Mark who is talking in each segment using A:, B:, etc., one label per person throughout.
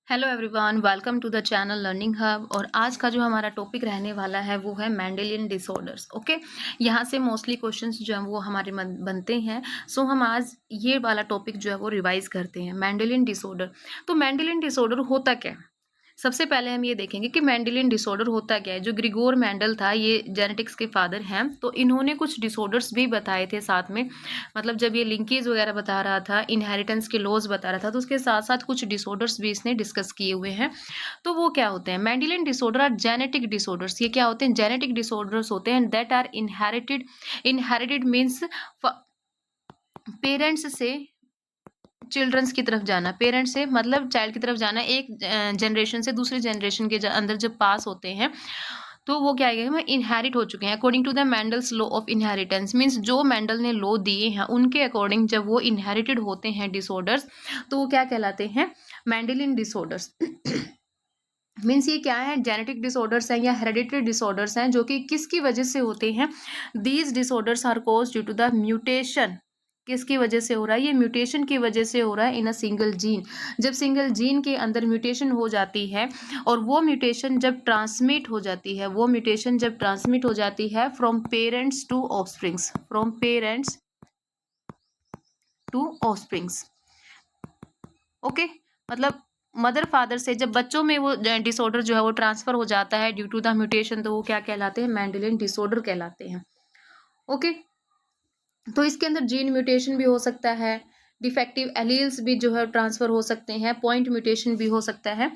A: Hello everyone, welcome to the channel learning hub. और आज का जो हमारा टॉपिक रहने वाला है वो है मेंडेलियन डिसऑर्डर्स। ओके, यहाँ से मोस्टली क्वेश्चंस जो हैं वो हमारे बनते हैं। सो हम आज ये वाला टॉपिक जो है वो रिवाइज करते हैं, मेंडेलियन डिसऑर्डर। तो मेंडेलियन डिसऑर्डर होता क्या है? सबसे पहले हम ये देखेंगे कि मेंडेलियन डिसऑर्डर होता क्या है। जो ग्रिगोर मेंडल था, ये जेनेटिक्स के फादर हैं, तो इन्होंने कुछ डिसऑर्डर्स भी बताए थे साथ में। मतलब जब ये लिंकेज वगैरह बता रहा था, इनहेरिटेंस के लॉज बता रहा था, तो उसके साथ साथ कुछ डिसऑर्डर्स भी इसने डिस्कस किए हुए हैं। तो वो क्या होते हैं? Mendelian disorder are genetic disorders. ये क्या होते हैं? जेनेटिक डिसऑर्डर्स होते हैं that are inherited. Inherited means parents से चिल्ड्रंस की तरफ जाना, पेरेंट्स से मतलब चाइल्ड की तरफ जाना, एक जनरेशन से दूसरे जनरेशन के अंदर जब पास होते हैं तो वो क्या है, इनहेरिट हो चुके हैं। According to the Mendel's law of inheritance, means जो मेंडल ने लॉ दिए हैं उनके अकॉर्डिंग जब वो इनहेरिटेड होते हैं डिसऑर्डर्स, तो वो क्या कहलाते हैं? Mendelian disorders. मीन्स ये क्या है? जेनेटिक डिसऑर्डर्स हैं या हेरेडिटरी डिसऑर्डर्स हैं, जो कि किसकी वजह से होते हैं? These disorders are caused due to the mutation. किसकी वजह से हो रहा है? ये म्यूटेशन की वजह से हो रहा है इन अ सिंगल जीन। जब सिंगल जीन के अंदर म्यूटेशन हो जाती है और वो म्यूटेशन जब ट्रांसमिट हो जाती है, वो म्यूटेशन जब ट्रांसमिट हो जाती है from parents to offsprings, from parents to offsprings. Okay, मतलब मदर फादर से जब बच्चों में वो डिसऑर्डर जो है वो ट्रांसफर हो जाता है ड्यू टू द म्यूटेशन, तो वो क्या कहलाते हैं? मेंडेलियन डिसऑर्डर कहलाते हैं। ओके, तो इसके अंदर जीन म्यूटेशन भी हो सकता है, डिफेक्टिव एलील्स भी जो है ट्रांसफर हो सकते हैं, पॉइंट म्यूटेशन भी हो सकता है।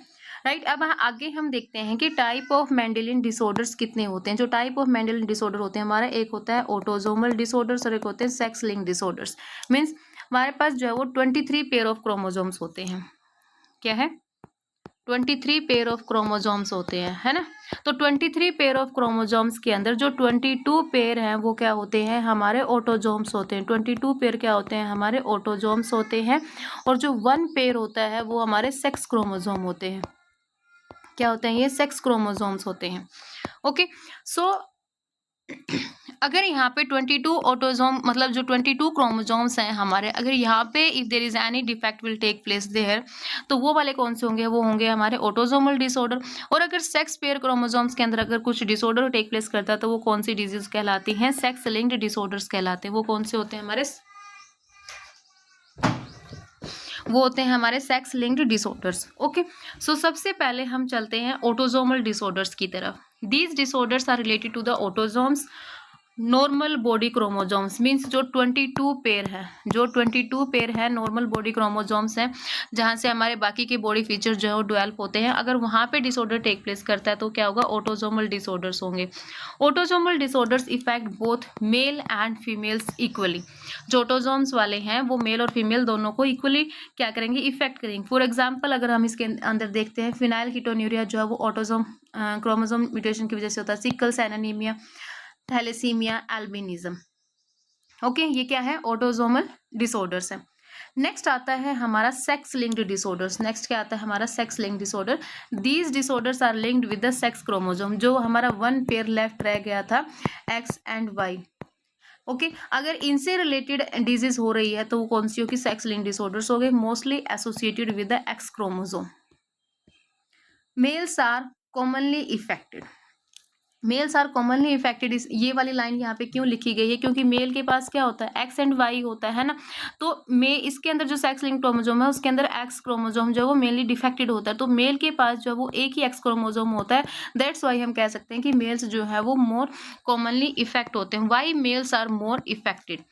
A: राइट, अब आगे हम देखते हैं कि टाइप ऑफ मेंडेलियन डिसऑर्डर्स कितने होते हैं। जो टाइप ऑफ मेंडेलियन डिसऑर्डर होते हैं हमारा, एक होता है ऑटोसोमल डिसऑर्डर्स और एक होते हैं सेक्स लिंक्ड डिसऑर्डर्स। मीन्स हमारे पास जो है वो 23 पेयर ऑफ क्रोमोसोम्स होते हैं। क्या है? 23 पेयर ऑफ क्रोमोसोम्स होते हैं, है ना। तो 23 पेयर ऑफ क्रोमोसोम्स के अंदर जो 22 पेयर हैं वो क्या होते हैं? हमारे ऑटोसोम्स होते हैं। 22 पेयर क्या होते हैं? हमारे ऑटोसोम्स होते हैं। और जो 1 पेयर होता है वो हमारे सेक्स क्रोमोसोम होते हैं। क्या होते हैं? ये सेक्स क्रोमोसोम्स होते हैं। ओके, सो अगर यहाँ पे 22 ऑटोसोम मतलब जो 22 क्रोमोसोम्स हैं हमारे, अगर यहाँ पे if there is any defect will take place there, तो वो वाले कौन से होंगे? वो होंगे हमारे ऑटोसोमल डिसऑर्डर। और अगर सेक्स पेयर क्रोमोसोम्स के अंदर अगर कुछ डिसऑर्डर टेक प्लेस करता है तो वो कौन सी डिजीज कहलाती हैं? सेक्स लिंक्ड डिसऑर्डर्स कहलाते हैं। वो कौन से होते हैं हमारे? वो होते हैं हमारे sex linked disorders. Okay, so सबसे पहले हम चलते हैं ऑटोसोमल डिसऑर्डर्स की तरफ। These disorders are related to the autosomes normal body chromosomes. Means जो 22 पेयर है, जो 22 पेयर है नॉर्मल बॉडी क्रोमोसोम्स हैं, जहाँ से हमारे बाकी के बॉडी फीचर्स जो है वो डेवलप होते हैं। अगर वहाँ पे डिसऑर्डर टेक प्लेस करता है तो क्या होगा? ऑटोसोमल डिसऑर्डर्स होंगे। Autosomal disorders effect both male and females equally. जो ऑटोसोम्स वाले हैं वो मेल और फीमेल दोनों को इक्वली क्या करेंगे? इफेक्ट करेंगे। फॉर एग्जाम्पल अगर हम इसके अंदर देखते हैं, फिनाइल कीटोन्यूरिया जो है वो ऑटोसोम क्रोमोसोम म्यूटेशन की वजह से होता है। Sickle cell anaemia, thalassaemia, albinism. Okay, ये क्या है? ऑटोसोमल डिसऑर्डर्स है। नेक्स्ट आता है हमारा सेक्स लिंक्ड डिसऑर्डर्स। नेक्स्ट क्या आता है हमारा? Sex linked disorder. These disorders are linked with the sex chromosome. जो हमारा 1 पेयर लेफ्ट रह गया था, एक्स एंड वाई। ओके, अगर इनसे रिलेटेड डिजीज हो रही है तो वो कौन सी होगी? सेक्स लिंक्ड डिसऑर्डर्स हो गए, mostly associated with the X chromosome. Males are commonly affected. Males are commonly affected. ये वाली लाइन यहाँ पे क्यों लिखी गई है? क्योंकि मेल के पास क्या होता है? एक्स एंड वाई होता है ना। तो मे इसके अंदर जो सेक्स लिंक क्रोमोसोम है उसके अंदर एक्स क्रोमोसोम जो है वो मेनली डिफेक्टेड होता है। तो मेल के पास जो है वो एक ही एक्स क्रोमोसोम होता है। दैट्स वाई हम कह सकते हैं कि मेल्स जो है वो मोर कॉमनली इफेक्ट होते हैं। Why males are more affected?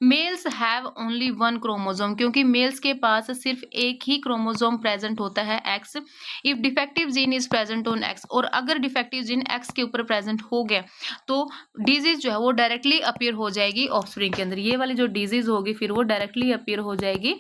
A: Males have only 1 chromosome. क्योंकि मेल्स के पास सिर्फ एक ही क्रोमोसोम प्रेजेंट होता है, X. If defective gene is present on X, और अगर डिफेक्टिव जीन एक्स के ऊपर प्रेजेंट हो गया तो डिजीज जो है वो डायरेक्टली अपीयर हो जाएगी ऑफस्प्रिंग के अंदर। ये वाली जो डिजीज होगी फिर वो डायरेक्टली अपीयर हो जाएगी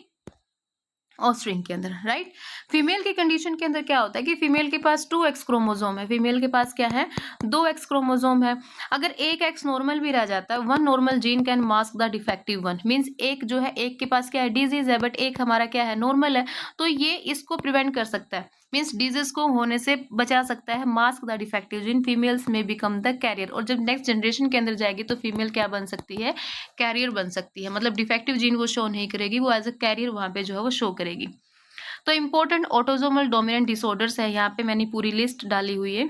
A: ऑफस्प्रिंग के अंदर। राइट, फीमेल की कंडीशन के अंदर क्या होता है कि फीमेल के पास 2 एक्स क्रोमोसोम है। फीमेल के पास क्या है? 2 एक्स क्रोमोसोम है। अगर एक एक्स नॉर्मल भी रह जाता है, 1 normal gene can mask the defective 1। Means एक जो है, एक के पास क्या है? डिजीज है, बट एक हमारा क्या है? नॉर्मल है। तो ये इसको प्रिवेंट कर सकता है, मीन्स डिजीज को होने से बचा सकता है। Mask the defective gene, females में बिकम द कैरियर। और जब नेक्स्ट जनरेशन के अंदर जाएगी तो फीमेल क्या बन सकती है? कैरियर बन सकती है। मतलब डिफेक्टिव जीन वो शो नहीं करेगी, वो एज अ कैरियर वहां पे जो है वो शो करेगी। तो इम्पोर्टेंट ऑटोसोमल डोमिनेंट डिसऑर्डर्स है, यहाँ पे मैंने पूरी लिस्ट डाली हुई है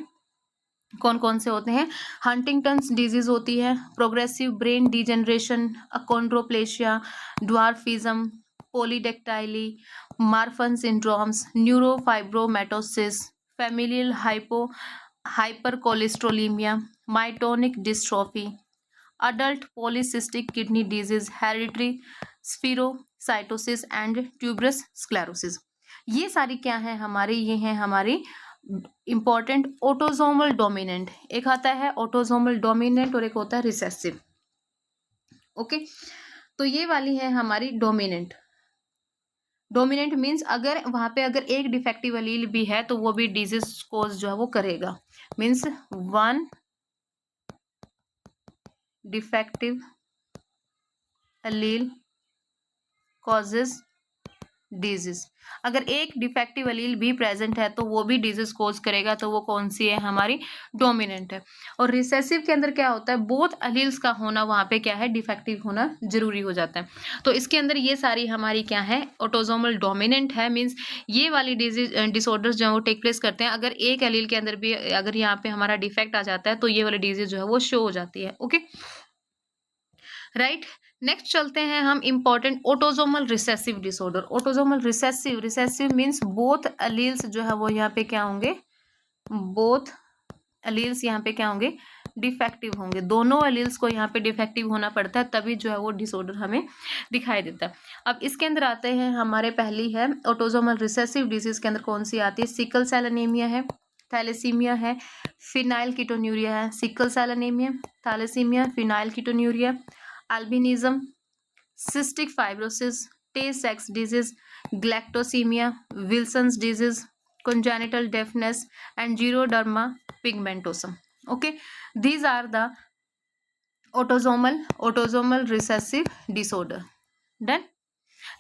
A: कौन कौन से होते हैं। हंटिंगटन्स डिजीज होती है, progressive brain degeneration, achondroplasia, dwarfism, polydactyly, Marfan syndromes, neurofibromatosis, familial hypercholesterolaemia, myotonic dystrophy, adult polycystic kidney disease, hereditary spherocytosis and tuberous sclerosis. ये सारी क्या है हमारी, ये हैं हमारी इंपॉर्टेंट ऑटोसोमल डोमिनेंट। एक आता है ऑटोसोमल डोमिनेंट और एक होता है रिसेसिव। ओके, तो ये वाली है हमारी डोमिनेंट। डोमिनेंट मीन्स अगर वहां पे अगर एक डिफेक्टिव अलील भी है तो वो भी डिजीज कोज जो है वो करेगा। Means one defective allele causes disease. अगर एक डिफेक्टिव अलील भी प्रेजेंट है तो वो भी डिजीज कोज करेगा, तो वो कौन सी है हमारी डोमिनेंट है। और रिसेसिव के अंदर क्या होता है, बोथ अलील्स का होना वहां पे क्या है डिफेक्टिव होना जरूरी हो जाता है। तो इसके अंदर ये सारी हमारी क्या है ऑटोसोमल डोमिनेंट है। मींस ये वाली डिजीज डिसऑर्डर्स जो है वो टेक प्लेस करते हैं अगर एक अलील के अंदर भी अगर यहाँ पे हमारा डिफेक्ट आ जाता है तो ये वाली डिजीज जो है वो शो हो जाती है। ओके राइट, नेक्स्ट चलते हैं हम important autosomal recessive disorder. Autosomal recessive, recessive means both alleles जो है वो यहाँ पे क्या होंगे, बोथ अलील्स यहाँ पे क्या होंगे डिफेक्टिव होंगे। दोनों अलील्स को यहाँ पे डिफेक्टिव होना पड़ता है तभी जो है वो डिसऑर्डर हमें दिखाई देता है। अब इसके अंदर आते हैं हमारे पहली है ऑटोसोमल रिसेसिव डिजीज के अंदर कौन सी आती है, सिकल सेल एनीमिया है, थैलेसीमिया है, फिनाइल कीटोन्यूरिया है। Sickle cell anaemia, thalassaemia, phenylketonuria, albinism, cystic fibrosis, Tay-Sachs disease, galactosemia, Wilson's disease, congenital deafness, and Geroderma pigmentosum. Okay, these are the autosomal recessive disorder. Done.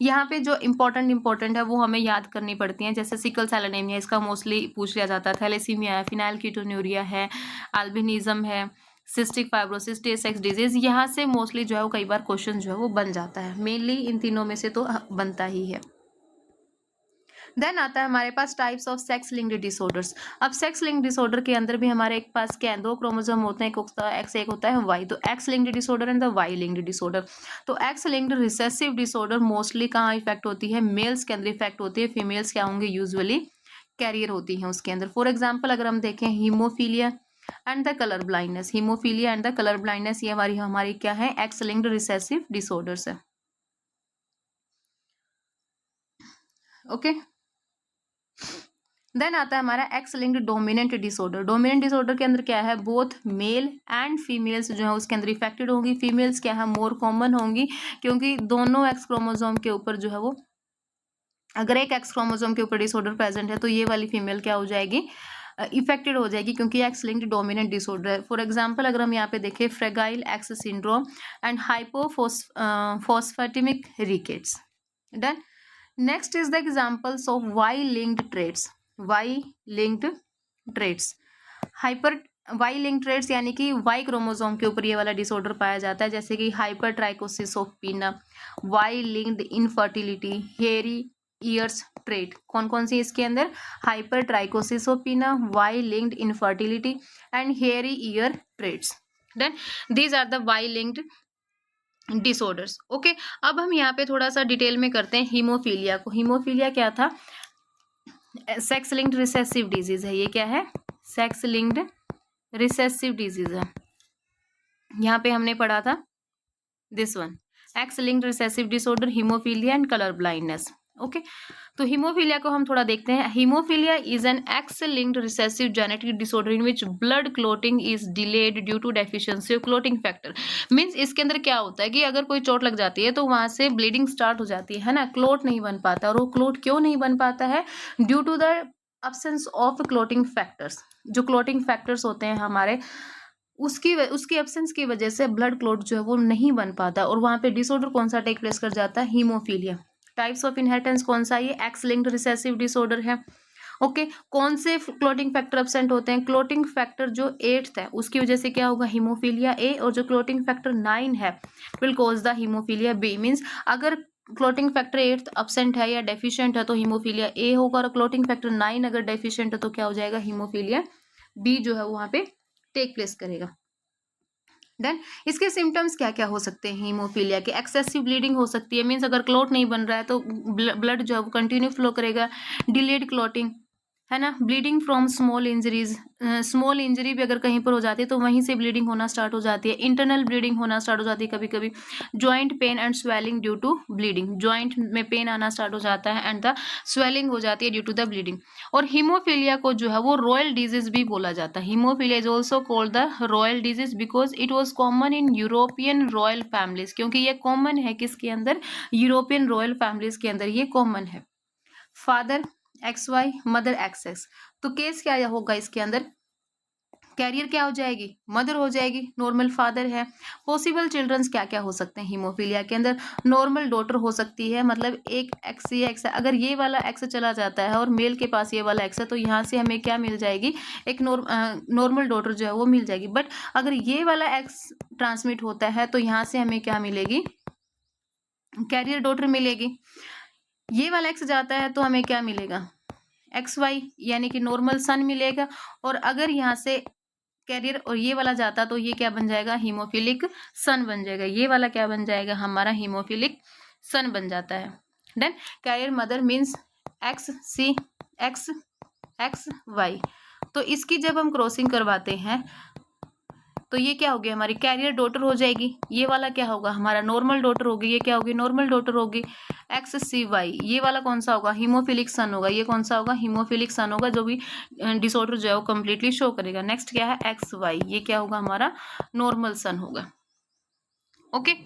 A: यहाँ पे जो important है वो हमें याद करनी पड़ती हैं, जैसे सिकल सेल एनीमिया इसका मोस्टली पूछ लिया जाता है, थैलेसीमिया है, फिनाइल कीटोन्यूरिया है, अल्बिनिज्म है, सिस्टिक फाइब्रोसिस, टे-सेक्स डिजीज, यहाँ से मोस्टली जो है वो कई बार क्वेश्चन जो है वो बन जाता है। मेनली इन तीनों में से तो बनता ही है। देन आता है हमारे पास types of sex linked disorders. अब सेक्स लिंक्ड डिसऑर्डर के अंदर भी हमारे एक पास क्या है, दो क्रोमोसोम होते हैं, एक होता है एक्स, एक होता है वाई। तो X linked disorder and the Y linked disorder. तो X linked recessive disorder mostly कहाँ इफेक्ट होती है, मेल्स के अंदर इफेक्ट होती है। फीमेल्स क्या होंगे, यूजुअली कैरियर होती हैं उसके अंदर। फॉर एग्जाम्पल अगर हम देखें haemophilia and the colour blindness, haemophilia and the colour blindness ये हमारी क्या है एक्स लिंक्ड रिसेसिव डिसऑर्डर्स है। ओके, देन आता है हमारा x linked dominant disorder. Dominant disorder के अंदर क्या है, बोथ मेल एंड फीमेल्स जो है उसके अंदर इफेक्टेड होंगी। फीमेल्स क्या है मोर कॉमन होंगी, क्योंकि दोनों एक्स क्रोमोसोम के ऊपर जो है वो अगर एक एक्स क्रोमोसोम के ऊपर डिसऑर्डर प्रेजेंट है तो ये वाली फीमेल क्या हो जाएगी इफेक्टेड हो जाएगी, क्योंकि एक्स लिंक्ड डोमिनेंट डिसऑर्डर है। फॉर एग्जांपल अगर हम यहाँ पे देखें fragile X syndrome and hypophosphataemic rickets. Done, next is the examples of Y linked traits. Y linked traits, hyper Y linked traits यानी कि वाई क्रोमोसोम के ऊपर ये वाला डिसऑर्डर पाया जाता है, जैसे कि hypertrichosis of pinna, Y linked infertility, hairy ears trait. कौन कौन सी इसके अंदर, hypertrichosis of pinna, Y linked infertility and hairy ear traits. Then these are the Y linked disorders. Okay, अब हम यहाँ पे थोड़ा सा डिटेल में करते हैं हीमोफीलिया को। हीमोफीलिया क्या था, सेक्स लिंक्ड रिसेसिव डिजीज है। ये क्या है, सेक्स लिंक्ड रिसेसिव डिजीज है। यहाँ पे हमने पढ़ा था this one, X linked recessive disorder, haemophilia and colour blindness. Okay, तो हीमोफीलिया को हम थोड़ा देखते हैं। Haemophilia is an X linked recessive genetic disorder in which blood clotting is delayed due to deficiency of clotting factor. Means इसके अंदर क्या होता है कि अगर कोई चोट लग जाती है तो वहां से ब्लीडिंग स्टार्ट हो जाती है ना, क्लोट नहीं बन पाता। और वो क्लोट क्यों नहीं बन पाता है, due to the absence of clotting factors. जो क्लोटिंग फैक्टर्स होते हैं हमारे उसकी एब्सेंस की वजह से ब्लड क्लोट जो है वो नहीं बन पाता, और वहां पे डिसऑर्डर कौन सा टेक प्लेस कर जाता है, हीमोफीलिया। टाइप्स ऑफ इनहेरिटेंस कौन सा, ये एक्स लिंक्ड रिसेसिव डिसऑर्डर है। ओके, कौन से क्लोटिंग फैक्टर एब्सेंट होते हैं, क्लोटिंग फैक्टर जो 8th है उसकी वजह से क्या होगा, हीमोफीलिया ए, और जो क्लोटिंग फैक्टर 9 है will cause the haemophilia B. Means अगर क्लोटिंग फैक्टर 8 एब्सेंट है या डेफिशिएंट है तो हीमोफीलिया ए होगा, और क्लोटिंग फैक्टर 9 अगर डेफिशिएंट है तो क्या हो जाएगा, हीमोफीलिया बी जो है वहां पे टेक प्लेस करेगा। देन इसके सिम्टम्स क्या क्या हो सकते हैं हीमोफीलिया के, एक्सेसिव ब्लीडिंग हो सकती है, मीन्स अगर क्लोट नहीं बन रहा है तो ब्लड जो है वो कंटिन्यू फ्लो करेगा। डिलेड क्लोटिंग है ना, bleeding from small injuries, small injury भी अगर कहीं पर हो जाती है तो वहीं से ब्लीडिंग होना स्टार्ट हो जाती है। इंटरनल ब्लीडिंग होना स्टार्ट हो जाती है कभी कभी। Joint pain and swelling due to bleeding, joint में पेन आना स्टार्ट हो जाता है एंड द स्वेलिंग हो जाती है ड्यू टू द ब्लीडिंग। और हीमोफीलिया को जो है वो रॉयल डिजीज भी बोला जाता है। Haemophilia is also called the royal disease because it was common in European royal families, क्योंकि ये कॉमन है किसके अंदर, यूरोपियन रॉयल फैमिलीज के अंदर ये कॉमन है। फादर XY, मदर XX, तो केस क्या होगा इसके अंदर, कैरियर क्या हो जाएगी, मदर हो जाएगी, नॉर्मल फादर है। पॉसिबल चिल्ड्रंस क्या क्या हो सकते हैं हीमोफीलिया के अंदर, नॉर्मल डॉटर हो सकती है, मतलब एक एक्स ये एक्स है, अगर ये वाला एक्स चला जाता है और मेल के पास ये वाला एक्स है तो यहाँ से हमें क्या मिल जाएगी, एक नॉर्मल डॉटर जो है वो मिल जाएगी। बट अगर ये वाला एक्स ट्रांसमिट होता है तो यहाँ से हमें क्या मिलेगी, कैरियर डॉटर मिलेगी। ये वाला एक्स जाता है तो हमें क्या मिलेगा, XY यानी कि नॉर्मल सन मिलेगा। और अगर यहाँ से कैरियर और ये वाला जाता तो ये क्या बन जाएगा, हीमोफिलिक सन बन जाएगा। ये वाला क्या बन जाएगा, हमारा हीमोफिलिक सन बन जाता है। Then carrier mother means XY, तो इसकी जब हम क्रॉसिंग करवाते हैं तो ये क्या होगी, हमारी कैरियर डॉटर हो जाएगी। ये वाला क्या होगा, हमारा नॉर्मल डॉटर होगी। ये क्या होगी, नॉर्मल डॉटर होगी। XCY, ये वाला कौन सा होगा, हीमोफिलिक सन होगा। ये कौन सा होगा, हीमोफिलिक सन होगा, जो भी डिसऑर्डर जो है वो कंप्लीटली शो करेगा। नेक्स्ट क्या है, XY, ये क्या होगा, हमारा नॉर्मल सन होगा। ओके,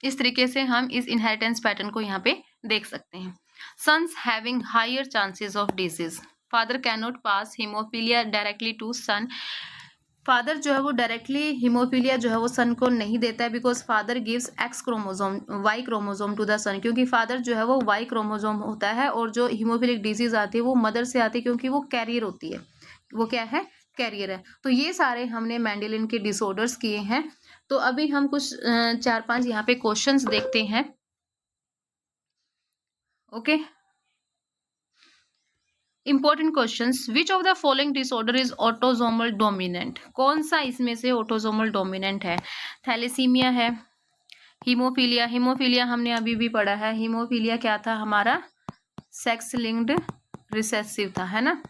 A: इस तरीके से हम इस इनहेरिटेंस पैटर्न को यहाँ पे देख सकते हैं। Sons having higher chances of disease, father can not pass haemophilia directly to son, father जो है वो डायरेक्टली हीमोफीलिया जो है वो सन को नहीं देता है, because father gives X chromosome Y chromosome to the son, क्योंकि फादर जो है वो वाई क्रोमोजोम होता है। और जो हीमोफिलिक डिजीज आती है वो मदर से आती है, क्योंकि वो कैरियर होती है, वो क्या है, कैरियर है। तो ये सारे हमने मेंडेलियन के डिसऑर्डर्स किए हैं। तो अभी हम कुछ 4-5 यहाँ पे क्वेश्चंस देखते हैं। Okay, important questions, which of the following disorder is autosomal dominant, कौन सा इसमें से ऑटोसोमल डोमिनेंट है। थैलेसीमिया है, हीमोफीलिया, हीमोफीलिया हमने अभी भी पढ़ा है। हीमोफीलिया क्या था हमारा, सेक्स लिंक्ड रिसेसिव था, है ना,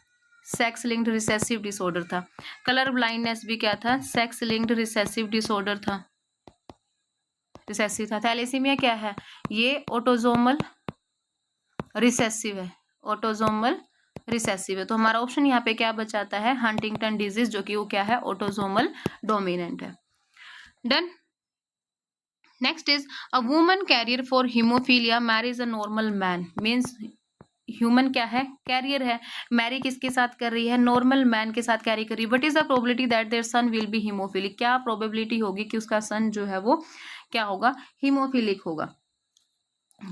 A: सेक्स लिंक्ड रिसेसिव डिसऑर्डर था। कलर ब्लाइंडनेस भी क्या था, सेक्स लिंक्ड रिसेसिव डिसऑर्डर था, रिसेसिव था। थैलेसीमिया क्या है, ये ऑटोसोमल रिसेसिव है, ऑटोसोमल रिसेसिव है। तो हमारा ऑप्शन यहाँ पे क्या बचाता है, हंटिंगटन डिजीज, जो कि वो क्या है, ऑटोसोमल डोमिनेंट है। Done. Next is a woman carrier for haemophilia marries a normal man, means human क्या है, कैरियर है, मैरी किसके साथ कर रही है, नॉर्मल मैन के साथ कैरी कर रही है। But is the probability that their son will be haemophilic, क्या प्रोबेबिलिटी होगी कि उसका सन जो है वो क्या होगा, हीमोफिलिक होगा।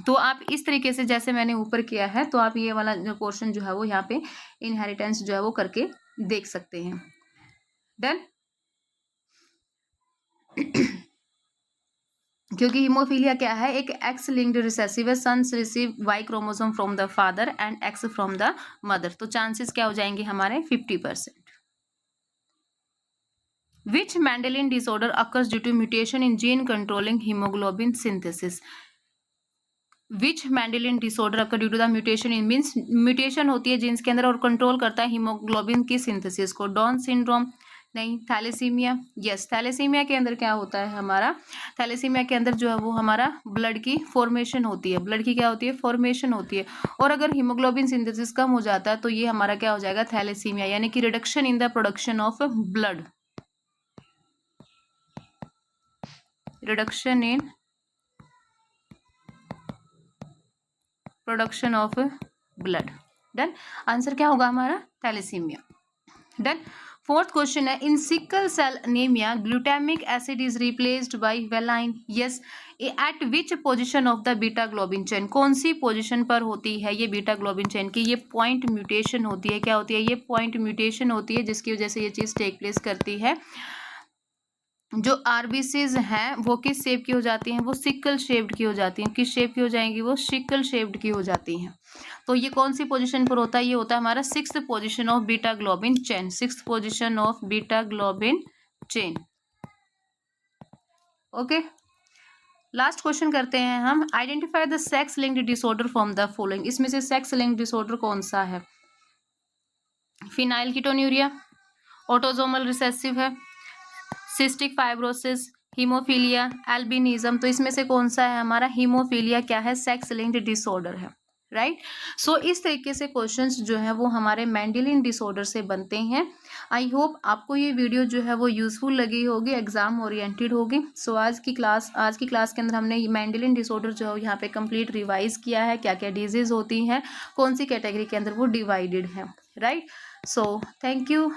A: तो आप इस तरीके से जैसे मैंने ऊपर किया है, तो आप ये वाला जो पोर्शन जो है वो यहाँ पे इनहेरिटेंस जो है वो करके देख सकते हैं। डन। क्योंकि हीमोफीलिया क्या है, एक एक्स लिंक्ड रिसेसिव है, sons receive Y chromosome from the father and X from the mother, तो चांसेस क्या हो जाएंगे हमारे 50%। Which Mendelian disorder occurs due to mutation in gene controlling haemoglobin synthesis, which Mendelian disorder occur due to the mutation in, means mutation होती है jeans के अंदर और कंट्रोल करता है हीमोग्लोबिन की सिंथेसिस को। डॉन सिंड्रोम नहीं, थैलेसीमिया, यस, थैलेसीमिया के अंदर क्या होता है हमारा, थैलेसीमिया के अंदर जो है वो हमारा ब्लड की फॉर्मेशन होती है, ब्लड की क्या होती है, फॉर्मेशन होती है। और अगर हीमोग्लोबिन सिंथेसिस कम हो जाता है तो ये हमारा क्या हो जाएगा, थैलेसीमिया, यानी कि reduction in the production of blood, reduction in production of blood. Done, answer क्या होगा हमारा, थैलेसीमिया। डन। फोर्थ क्वेश्चन है, in sickle cell anaemia glutamic acid is replaced by valine, yes, at which position of the beta globin chain, कौन सी position पर होती है ये बीटा ग्लोबिन चेन की, ये पॉइंट म्यूटेशन होती है, क्या होती है, ये पॉइंट म्यूटेशन होती है, जिसकी वजह से ये चीज टेक प्लेस करती है। जो आरबीसीज हैं वो किस शेप की हो जाती हैं, वो सिकल शेप्ड की हो जाती हैं। किस शेप की हो जाएंगी, वो सिकल शेप्ड की हो जाती हैं। तो ये कौन सी पोजीशन पर होता है, ये होता है हमारा 6th position of beta globin chain, 6th position of beta globin chain. Okay, last question करते हैं हम, identify the sex linked disorder from the following. इसमें से सेक्स लिंक्ड डिसऑर्डर कौन सा है, फिनाइल कीटोन्यूरिया, ऑटोसोमल रिसेसिव है, सिस्टिक फाइब्रोसिस, हीमोफीलिया, एल्बिनिज्म। तो इसमें से कौन सा है हमारा, हीमोफीलिया क्या है, सेक्स लिंक्ड डिसऑर्डर है, राइट। सो इस तरीके से क्वेश्चंस जो है वो हमारे मेंडेलियन डिसऑर्डर से बनते हैं। आई होप आपको ये वीडियो जो है वो यूजफुल लगी होगी, एग्जाम ओरिएंटेड होगी। सो आज की क्लास के अंदर हमने मेंडेलियन डिसऑर्डर जो है यहाँ पे कंप्लीट रिवाइज किया है, क्या क्या डिजीज होती हैं, कौन सी कैटेगरी के अंदर वो डिवाइडेड है, राइट। So thank you.